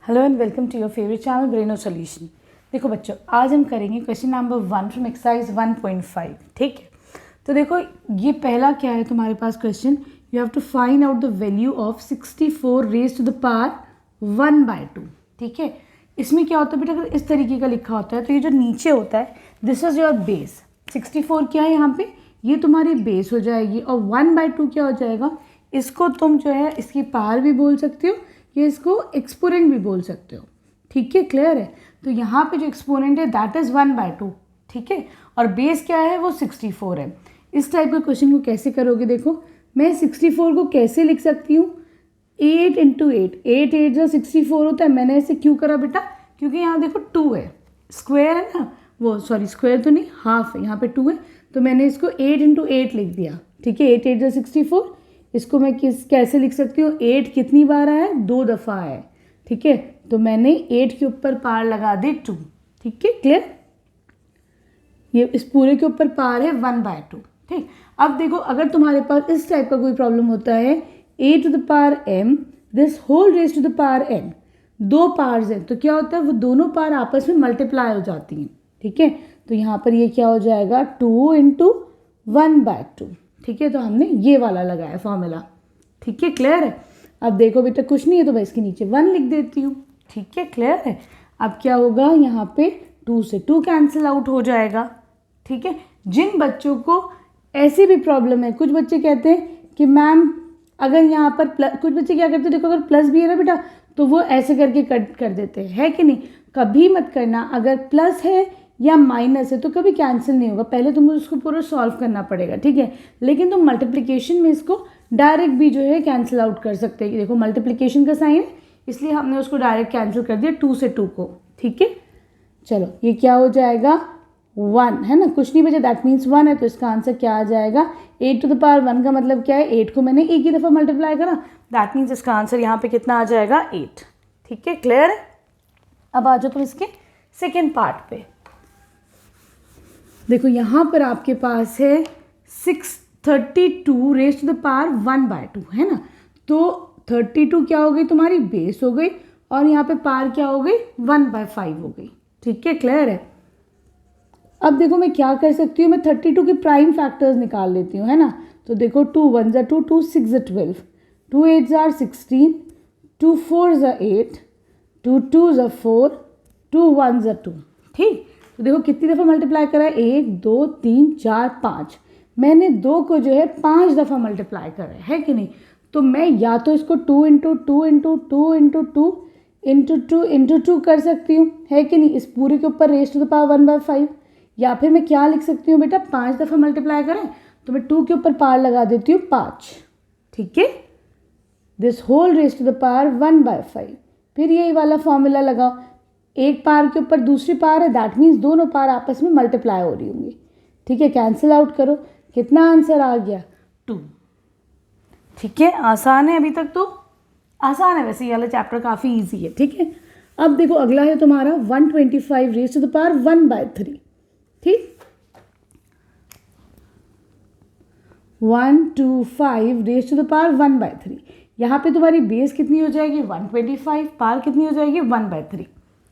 Hello and welcome to your favourite channel Braino solution. देखो बच्चों, आज हम करेंगे क्वेश्चन नंबर 1 फ्रॉम एक्सरसाइज 1.5। ठीक है, तो देखो ये पहला क्या है तुम्हारे पास question. You have to find out the value of 64 raise to the power 1/2। ठीक है, इसमें क्या होता है बेटा, अगर इस तरीके का लिखा होता है तो ये जो नीचे होता है दिस इज योर बेस। 64 क्या है यहाँ पे, ये तुम्हारी बेस हो जाएगी, और 1/2 क्या हो जाएगा, इसको तुम जो है इसकी पावर भी बोल सकते हो, ये इसको एक्सपोनेंट भी बोल सकते हो। ठीक है, क्लियर है। तो यहाँ पे जो एक्सपोनेंट है दैट इज 1/2। ठीक है, और बेस क्या है वो 64 है। इस टाइप के क्वेश्चन को कैसे करोगे, देखो मैं 64 को कैसे लिख सकती हूँ, 8 × 8, 8 8 जो 64 होता है। मैंने ऐसे क्यों करा बेटा, क्योंकि यहाँ देखो 2 है, स्क्वायर है ना, वो सॉरी स्क्वायर तो नहीं, हाफ है, यहाँ पे 2 है, तो मैंने इसको 8 × 8 लिख दिया। ठीक है, 8 8 जो 64, इसको मैं कैसे लिख सकती हूँ, 8 कितनी बार आया है, 2 दफ़ा है। ठीक है, तो मैंने 8 के ऊपर पार लगा दी 2। ठीक है, क्लियर। ये इस पूरे के ऊपर पार है 1/2। ठीक, अब देखो अगर तुम्हारे पास इस टाइप का कोई प्रॉब्लम होता है, a to the power m this whole raise to the power n, दो पार्स हैं, तो क्या होता है वो दोनों पार आपस में मल्टीप्लाई हो जाती हैं। ठीक है, तो यहाँ पर ये क्या हो जाएगा, 2 × 1/2। ठीक है, तो हमने ये वाला लगाया फॉर्मूला। ठीक है, क्लियर है। अब देखो बेटा कुछ नहीं है तो मैं इसके नीचे 1 लिख देती हूँ। ठीक है, क्लियर है। अब क्या होगा, यहाँ पे 2 से 2 कैंसिल आउट हो जाएगा। ठीक है, जिन बच्चों को ऐसी भी प्रॉब्लम है, कुछ बच्चे कहते हैं कि मैम अगर यहाँ पर प्लस, कुछ बच्चे क्या करते हैं, देखो अगर प्लस भी है ना बेटा तो वो ऐसे करके कट कर देते हैं, है कि नहीं। कभी मत करना, अगर प्लस है या माइनस है तो कभी कैंसिल नहीं होगा, पहले तुमको उसको पूरा सॉल्व करना पड़ेगा। ठीक है, लेकिन तुम मल्टीप्लिकेशन में इसको डायरेक्ट भी जो है कैंसिल आउट कर सकते हैं। देखो मल्टीप्लिकेशन का साइन है, इसलिए हमने उसको डायरेक्ट कैंसिल कर दिया 2 से 2 को। ठीक है, चलो ये क्या हो जाएगा, 1 है ना, कुछ नहीं बचा, दैट मीन्स 1 है, तो इसका आंसर क्या आ जाएगा, 8 to the power 1 का मतलब क्या है, 8 को मैंने एक ही दफ़ा मल्टीप्लाई करा, दैट मीन्स इसका आंसर यहाँ पे कितना आ जाएगा, 8। ठीक है, क्लियर है। अब आ जाओ तुम इसके सेकेंड पार्ट पे। देखो यहाँ पर आपके पास है 632 रेज टू द पावर 1/2 है ना, तो 32 क्या हो गई तुम्हारी बेस हो गई, और यहाँ पे पावर क्या हो गई 1/5 हो गई। ठीक है, क्लियर है। अब देखो मैं क्या कर सकती हूँ, मैं 32 के प्राइम फैक्टर्स निकाल लेती हूँ, है ना। तो देखो 2 1 2, 2 6 12, 2 8 16, 2 4 8, 2 2 4, 2 1 2। ठीक, तो देखो कितनी दफ़ा मल्टीप्लाई करा है, 1 2 3 4 5, मैंने 2 को जो है 5 दफ़ा मल्टीप्लाई करा है कि नहीं। तो मैं या तो इसको 2 × 2 × 2 × 2 × 2 × 2 कर सकती हूँ, है कि नहीं, इस पूरे के ऊपर रेज टू द पावर 1/5। या फिर मैं क्या लिख सकती हूँ बेटा, 5 दफ़ा मल्टीप्लाई करें तो मैं 2 के ऊपर पावर लगा देती हूँ 5। ठीक है, this whole raise to the power 1/5। फिर यही वाला फॉर्मूला लगाओ, एक पार के ऊपर दूसरी पार है, दैट मीन्स दोनों पार आपस में मल्टीप्लाई हो रही होंगी। ठीक है, कैंसिल आउट करो, कितना आंसर आ गया, 2। ठीक है, आसान है, अभी तक तो आसान है, वैसे ये वाला चैप्टर काफ़ी इजी है। ठीक है, अब देखो अगला है तुम्हारा 125 रेज टू द पावर 1/3। ठीक, 125 रेज टू द पावर 1/3, यहाँ पे तुम्हारी बेस कितनी हो जाएगी 125, पावर कितनी हो जाएगी 1/3।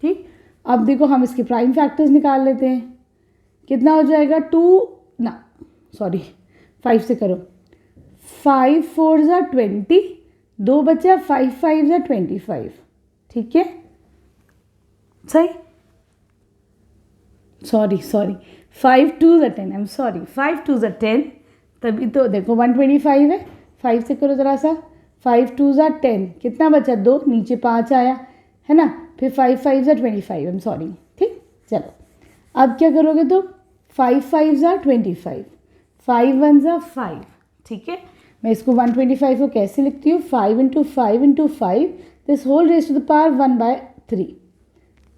ठीक, अब देखो हम इसके प्राइम फैक्टर्स निकाल लेते हैं, कितना हो जाएगा 5 से करो, 5 4 20, 2 बचा, 5 5 25। ठीक है, सही, सॉरी 5 2 10, आई एम सॉरी, 5 2 10, तभी तो देखो 125 है, 5 से करो ज़रा सा, 5 2 10, कितना बचा 2, नीचे 5 आया है ना, फिर 5 5 25, आई एम सॉरी। ठीक, चलो अब क्या करोगे तो 5 5 25, 5 1 5। ठीक है, मैं इसको 125 को कैसे लिखती हूँ, 5 × 5 × 5 this whole raise to the power 1/3।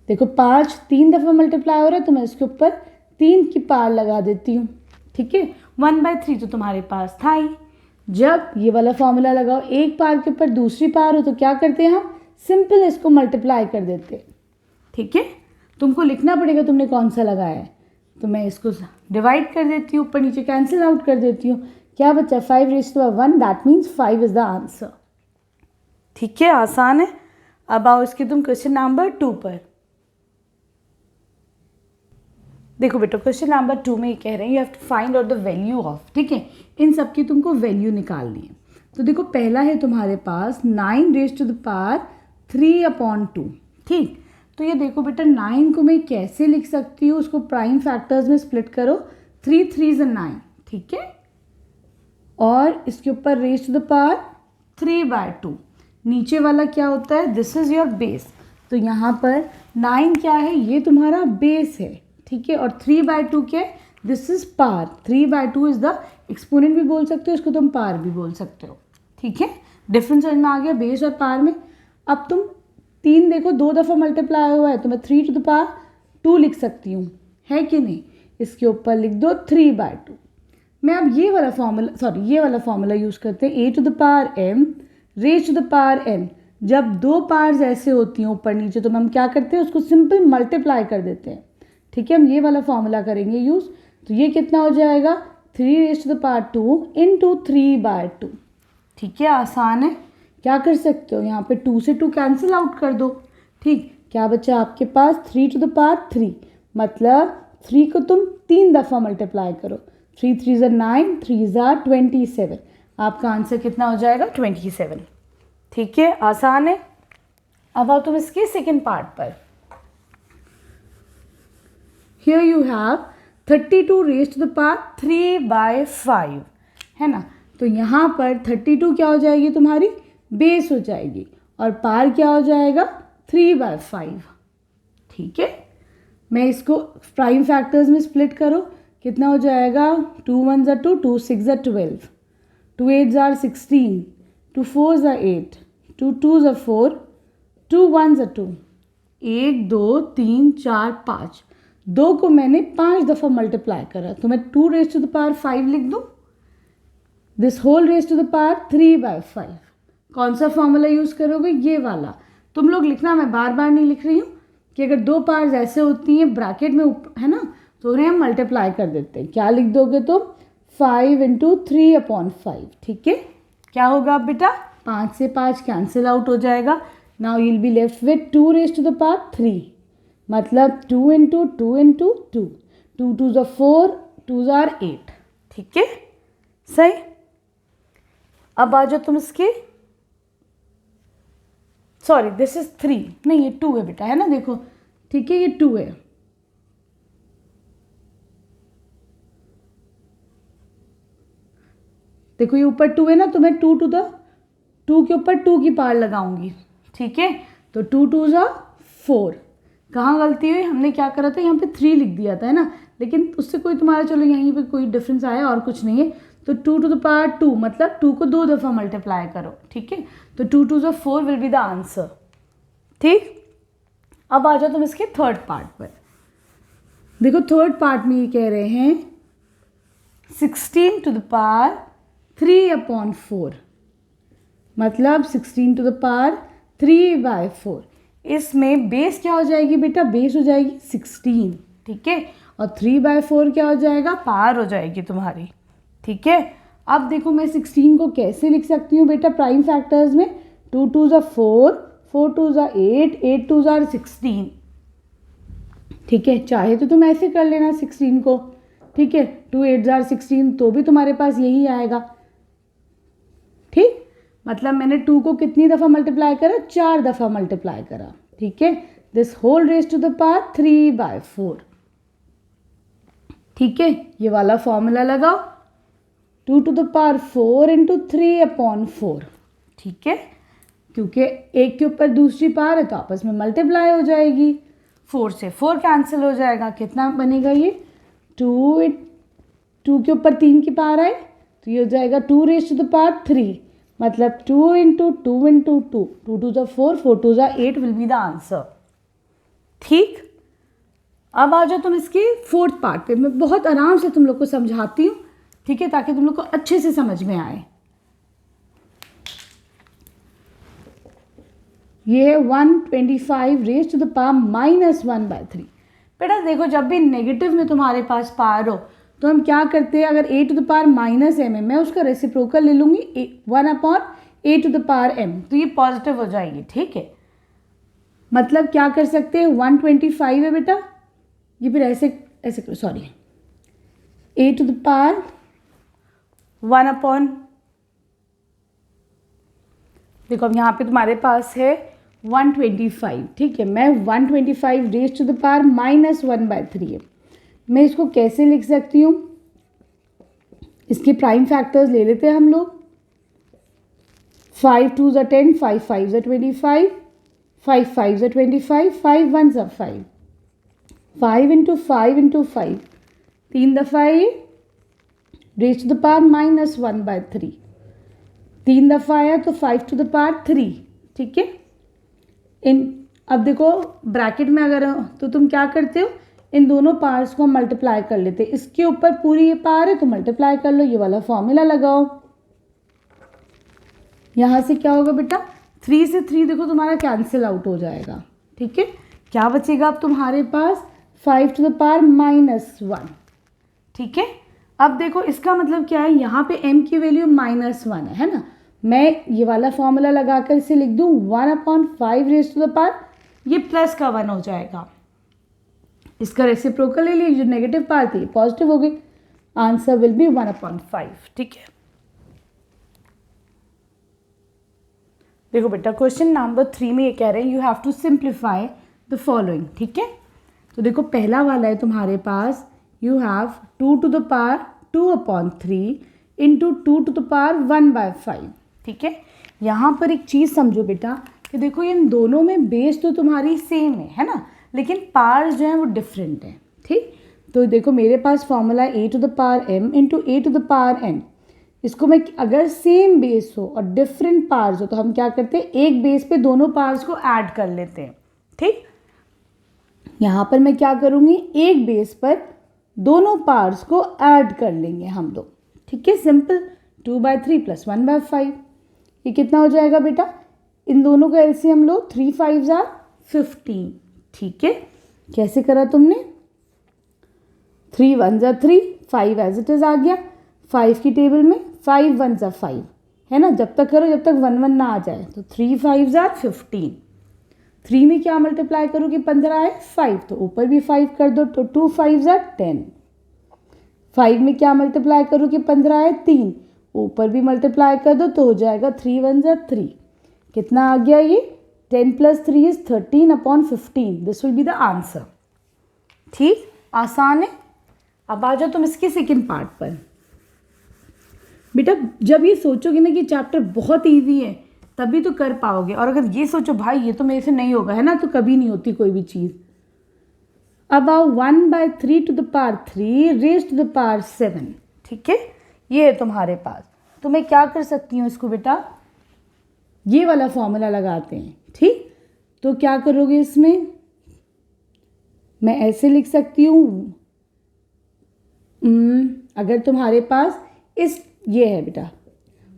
देखो 5 3 दफ़ा मल्टीप्लाई हो रहा है, तो मैं इसके ऊपर 3 की पावर लगा देती हूँ। ठीक है, 1/3 तो तुम्हारे पास था ही। जब ये वाला फॉर्मूला लगाओ, एक पावर के ऊपर दूसरी पावर हो तो क्या करते हैं हम, सिंपल इसको मल्टीप्लाई कर देते हैं। ठीक है, तुमको लिखना पड़ेगा तुमने कौन सा लगाया है, तो मैं इसको डिवाइड कर देती हूँ, ऊपर नीचे कैंसिल आउट कर देती हूँ, क्या बचा 5 raise to 1, that means 5 is the answer. ठीक है, आसान है। अब आओ इसके तुम क्वेश्चन नंबर 2 पर। देखो बेटा क्वेश्चन नंबर 2 में ये कह रहे हैं you have to find out the value of, ठीक है, इन सब की तुमको वैल्यू निकालनी है। तो देखो पहला है तुम्हारे पास 9 रेज़ टू द पावर 3/2, ठीक। तो ये देखो बेटा 9 को मैं कैसे लिख सकती हूँ, उसको प्राइम फैक्टर्स में स्प्लिट करो, 3 3 9, ठीक है, और इसके ऊपर रेज़ टू द पावर 3/2। नीचे वाला क्या होता है, दिस इज़ योर बेस। तो यहाँ पर 9 क्या है, ये तुम्हारा बेस है, ठीक है, और 3/2 क्या है, this is power. 3/2 is the exponent भी बोल सकते हो, इसको तुम पार भी बोल सकते हो, ठीक है। डिफरेंस समझ में आ गया बेस और पार में। अब तुम 3 देखो 2 दफ़ा मल्टीप्लाई हुआ है तो मैं 3 टू द पावर 2 लिख सकती हूँ, है कि नहीं। इसके ऊपर लिख दो 3/2। मैं अब ये वाला फॉर्मूला यूज़ करते हैं, a to the power m raise to the power n। जब 2 पार्स ऐसे होती हैं ऊपर नीचे तो हम क्या करते हैं, उसको सिंपल मल्टीप्लाई कर देते हैं, ठीक है। हम ये वाला फॉर्मूला करेंगे यूज़। तो ये कितना हो जाएगा, 3 raise to the power 2 into 3/2, ठीक है। आसान है, क्या कर सकते हो, यहाँ पे 2 से 2 कैंसिल आउट कर दो, ठीक। क्या बचा आपके पास, 3 टू द पावर 3, मतलब 3 को तुम 3 दफ़ा मल्टीप्लाई करो, 3 3 ज़ा 9, 3 ज़ा 27। आपका आंसर कितना हो जाएगा, 27, ठीक है। आसान है। अब आओ तुम इसके सेकेंड पार्ट पर। Here you have 32 raised to the power 3/5, है ना। तो यहाँ पर 32 क्या हो जाएगी तुम्हारी, बेस हो जाएगी, और पार क्या हो जाएगा, 3/5, ठीक है। मैं इसको प्राइम फैक्टर्स में स्प्लिट करो, कितना हो जाएगा, 2 1 ज़ा 2, 2 6 ज़ा 12, 2 8 ज़ा 16, 2 4 ज़ा 8, 2 2 ज़ा 4, 2 1 ज़ा 2, 1 2 3 4 5, 2 को मैंने 5 दफ़ा मल्टीप्लाई करा तो मैं 2 रेज टू द पावर 5 लिख दूँ, this whole raise to the power 3/5। कौन सा फॉर्मूला यूज़ करोगे, ये वाला। तुम लोग लिखना, मैं बार बार नहीं लिख रही हूँ, कि अगर 2 पावर्स ऐसे होती हैं ब्रैकेट में, है ना, तो उन्हें हम मल्टीप्लाई कर देते हैं। क्या लिख दोगे तुम, 5 इंटू 3/5, ठीक है। क्या होगा अब बेटा, 5 से 5 कैंसिल आउट हो जाएगा। Now you will be left with 2 raise to the power 3, मतलब 2 इंटू 2 इंटू 2, 2 2 ज़ा 4, 2 ज़ा 8, ठीक है, सही। अब आ जाओ तुम इसके, सॉरी दिस इज 3, नहीं ये 2 है बेटा, है ना, देखो, ठीक है, ये 2 है। देखो ये ऊपर 2 है ना, तो मैं 2 के ऊपर 2 की पावर लगाऊंगी, ठीक है। तो 2 2 ज़ा 4। कहाँ गलती हुई, हमने क्या करा था, यहाँ पे 3 लिख दिया था, है ना, लेकिन उससे कोई तुम्हारा, चलो यहीं पे कोई डिफरेंस आया और कुछ नहीं है। तो 2 टू द पावर 2, मतलब 2 को 2 दफ़ा मल्टीप्लाई करो, ठीक है। तो 2 2 ज़ा 4 विल बी द आंसर, ठीक। अब आ जाओ तुम इसके थर्ड पार्ट पर। देखो थर्ड पार्ट में ये कह रहे हैं 16 टू द पावर 3/4, मतलब 16 टू द पावर 3/4। इसमें बेस क्या हो जाएगी बेटा, बेस हो जाएगी 16, ठीक है, और 3/4 क्या हो जाएगा, पावर हो जाएगी तुम्हारी, ठीक है। अब देखो मैं 16 को कैसे लिख सकती हूँ बेटा, प्राइम फैक्टर्स में, 2 2 ज़ा 4, 4 2 ज़ा 8, 8 2 ज़ा 16, ठीक है। चाहे तो तुम ऐसे कर लेना 16 को, ठीक है, 2 8 ज़ा 16, तो भी तुम्हारे पास यही आएगा, ठीक। मतलब मैंने 2 को कितनी दफ़ा मल्टीप्लाई करा, 4 दफ़ा मल्टीप्लाई करा, ठीक है। This whole raise to the power 3/4, ठीक है। ये वाला फॉर्मूला लगाओ, 2 टू द पावर 4 इंटू 3/4, ठीक है, क्योंकि एक के ऊपर दूसरी पावर है तो आपस में मल्टीप्लाई हो जाएगी, 4 से 4 कैंसिल हो जाएगा, कितना बनेगा ये, 2 के ऊपर 3 की पावर आए तो ये हो जाएगा 2 रेज टू द पावर 3, मतलब 2 इंटू 2 इंटू 2, 2 2 ज़ा 4, 4 2 ज़ा 8 विल बी द आंसर, ठीक। अब आ जाओ तुम इसके फोर्थ पार्ट पे, मैं बहुत आराम से तुम लोग को समझाती हूँ, ठीक है, ताकि तुम लोग को अच्छे से समझ में आए। ये है 125 रेज टू द पावर -1/3। बेटा देखो जब भी नेगेटिव में तुम्हारे पास पावर हो तो हम क्या करते हैं, अगर a to the power -m है, मैं उसका रेसिप्रोकल ले लूँगी 1/a to the power m, तो ये पॉजिटिव हो जाएगी, ठीक है। मतलब क्या कर सकते हैं, 125 है बेटा, ये फिर ऐसे ऐसे करो, sorry, a to the power 1 upon, देखो अब यहाँ पे तुम्हारे पास है 125, ठीक है, मैं 125 रेज टू द पावर -1/3 है। मैं इसको कैसे लिख सकती हूँ, इसके प्राइम फैक्टर्स ले लेते हैं हम लोग। 5 2s are 10, 5 5s are 25, 5 5s are 25, 5 1s are 5, 5 into 5 into 5, 3 दफ़ा ये रेज टू द पावर -1/3, 3 दफ़ा आया तो 5 टू द पावर 3, ठीक है। अब देखो ब्रैकेट में अगर तो तुम क्या करते हो, इन दोनों पार्ट्स को मल्टीप्लाई कर लेते हैं, इसके ऊपर पूरी ये पावर है तो मल्टीप्लाई कर लो, ये वाला फॉर्मूला लगाओ। यहाँ से क्या होगा बेटा, 3 से 3 देखो तुम्हारा कैंसिल आउट हो जाएगा, ठीक है। क्या बचेगा अब तुम्हारे पास, 5 टू द पावर -1, ठीक है। अब देखो इसका मतलब क्या है, यहाँ पे m की वैल्यू -1 है ना, मैं ये वाला फॉर्मूला लगाकर इसे लिख दूँ 1/5 रेज टू द पावर, ये प्लस का 1 हो जाएगा, इसका रेसिप्रोकल ले लीजिए, जो नेगेटिव पार्ट थी पॉजिटिव हो गई, आंसर विल बी 1/5, ठीक है। देखो बेटा क्वेश्चन नंबर 3 में ये कह रहे हैं you have to simplify the following, ठीक है। तो देखो पहला वाला है तुम्हारे पास, you have 2 to the power 2/3 इंटू 2 टू द पावर 1/5, ठीक है। यहाँ पर एक चीज़ समझो बेटा कि देखो इन दोनों में बेस तो तुम्हारी सेम है ना, लेकिन पार्ट्स जो हैं वो डिफरेंट हैं, ठीक। तो देखो मेरे पास formula a to the power m into a to the power n, इसको मैं अगर सेम बेस हो और डिफरेंट पार्ट्स हो तो हम क्या करते हैं, एक बेस पे दोनों पार्ट्स को ऐड कर लेते हैं, ठीक। यहाँ पर मैं क्या करूँगी, एक बेस पर दोनों पार्ट्स को ऐड कर लेंगे हम लोग, ठीक है, सिंपल। 2/3 + 1/5, ये कितना हो जाएगा बेटा, इन दोनों का एलसीएम लो, 3 5s are 15, ठीक है। कैसे करा तुमने, 3 1s are 3, 5 as it is आ गया, 5 की टेबल में 5 1s are 5 है ना, जब तक करो जब तक 1 1 ना आ जाए, तो 3 5s are 15, 3 में क्या मल्टीप्लाई करो कि 15 है, 5, तो ऊपर भी 5 कर दो, तो 2 5s are 10, 5 में क्या मल्टीप्लाई करो कि 15 है, 3, ऊपर भी मल्टीप्लाई कर दो तो हो जाएगा 3 1s are 3, कितना आ गया ये, 10 + 3 is 13/15, this will be the answer, ठीक, आसान है। अब आ जाओ तुम इसके सेकंड पार्ट पर। बेटा जब ये सोचोगे ना कि चैप्टर बहुत इजी है तभी तो कर पाओगे, और अगर ये सोचो भाई ये तो मेरे से नहीं होगा है ना, तो कभी नहीं होती कोई भी चीज़। अब आओ 1/3 to the power 3 raise to the power 7, ठीक है, ये है तुम्हारे पास। तो मैं क्या कर सकती हूँ इसको बेटा, ये वाला फॉर्मूला लगाते हैं, ठीक। तो क्या करोगे इसमें, मैं ऐसे लिख सकती हूँ, अगर तुम्हारे पास ये है बेटा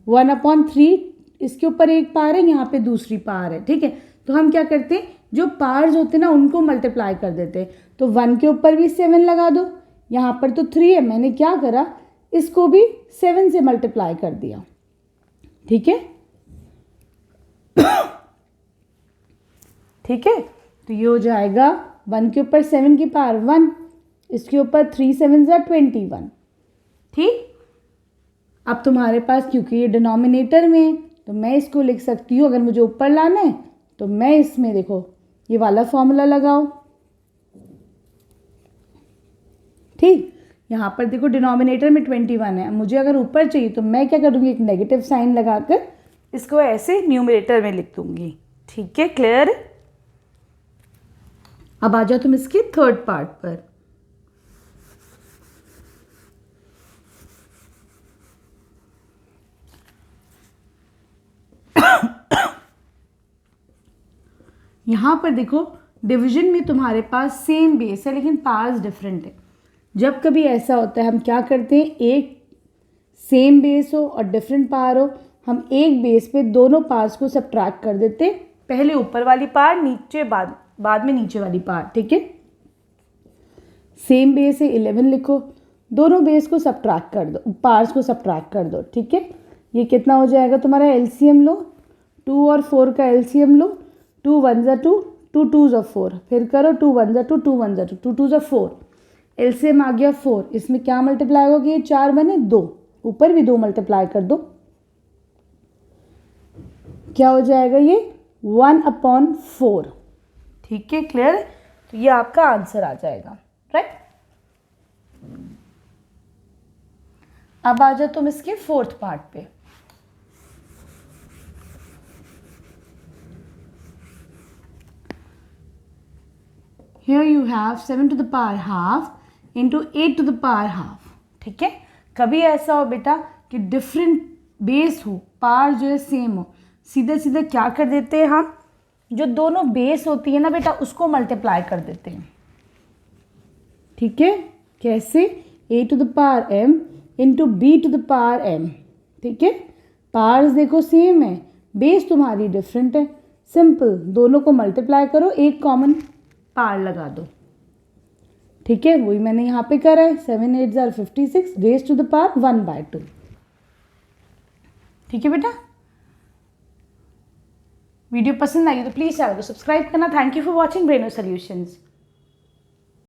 1/3, इसके ऊपर एक पावर है, यहाँ पे दूसरी पावर है, ठीक है। तो हम क्या करते हैं, जो पावर्स होते हैं ना उनको मल्टीप्लाई कर देते हैं, तो 1 के ऊपर भी 7 लगा दो, यहाँ पर तो 3 है, मैंने क्या करा, इसको भी 7 से मल्टीप्लाई कर दिया, ठीक है, ठीक है। तो ये हो जाएगा 1 के ऊपर 7 की पावर 1, इसके ऊपर 3 7s are 21, ठीक। अब तुम्हारे पास क्योंकि ये डिनोमिनेटर में है तो मैं इसको लिख सकती हूँ, अगर मुझे ऊपर लाना है तो मैं इसमें देखो ये वाला फॉर्मूला लगाओ, ठीक। यहाँ पर देखो डिनोमिनेटर में 21 है, मुझे अगर ऊपर चाहिए तो मैं क्या करूँगी, एक नेगेटिव साइन लगाकर इसको ऐसे न्यूमरेटर में लिख दूँगी, ठीक है, क्लियर। अब आ जाओ तुम इसके थर्ड पार्ट पर। यहाँ पर देखो डिवीजन में तुम्हारे पास सेम बेस है लेकिन पार्ट्स डिफरेंट है। जब कभी ऐसा होता है हम क्या करते हैं, एक सेम बेस हो और डिफरेंट पावर हो, हम एक बेस पे दोनों पार्ट्स को सब्ट्रैक्ट कर देते हैं, पहले ऊपर वाली पार्ट नीचे बाद में नीचे वाली पार्ट, ठीक है। सेम बेस है 11 लिखो, दोनों बेस को सब्ट्रैक्ट कर दो, पार्ट्स को सब्ट्रैक्ट कर दो, ठीक है। ये कितना हो जाएगा तुम्हारा, एलसीएम लो, 2 और 4 का एलसीएम लो, 2 1s are 2, 2 2 ज़ा 4, फिर करो 2 1 ज़ा 2, 2 1 ज़ा 2, 2 2 ज़ा 4, एलसीएम आ गया 4, इसमें क्या मल्टीप्लाई होगी, ये 4 बने 2, ऊपर भी 2 मल्टीप्लाई कर दो, क्या हो जाएगा ये 1/4। ठीक है, क्लियर है? तो ये आपका आंसर आ जाएगा, राइट। अब आ जाओ तुम इसके फोर्थ पार्ट पे। Here you have 7 to the power half into 8 to the power half। ठीक है, कभी ऐसा हो बेटा कि डिफरेंट बेस हो, पावर जो है सेम हो, सीधे सीधे क्या कर देते हैं हम, जो दोनों बेस होती है ना बेटा उसको मल्टीप्लाई कर देते हैं। ठीक है, कैसे, a to the power m into b to the power m। ठीक है, पावर्स देखो सेम है, बेस तुम्हारी डिफरेंट है, सिंपल, दोनों को मल्टीप्लाई करो, एक कॉमन पावर लगा दो। ठीक है, वही मैंने यहाँ पे करा है, 7 8 ज़ार 56 रेज टू द पावर 1/2। ठीक है बेटा, वीडियो पसंद आई तो प्लीज़ चैनल को सब्सक्राइब करना। Thank you for watching Braino solutions.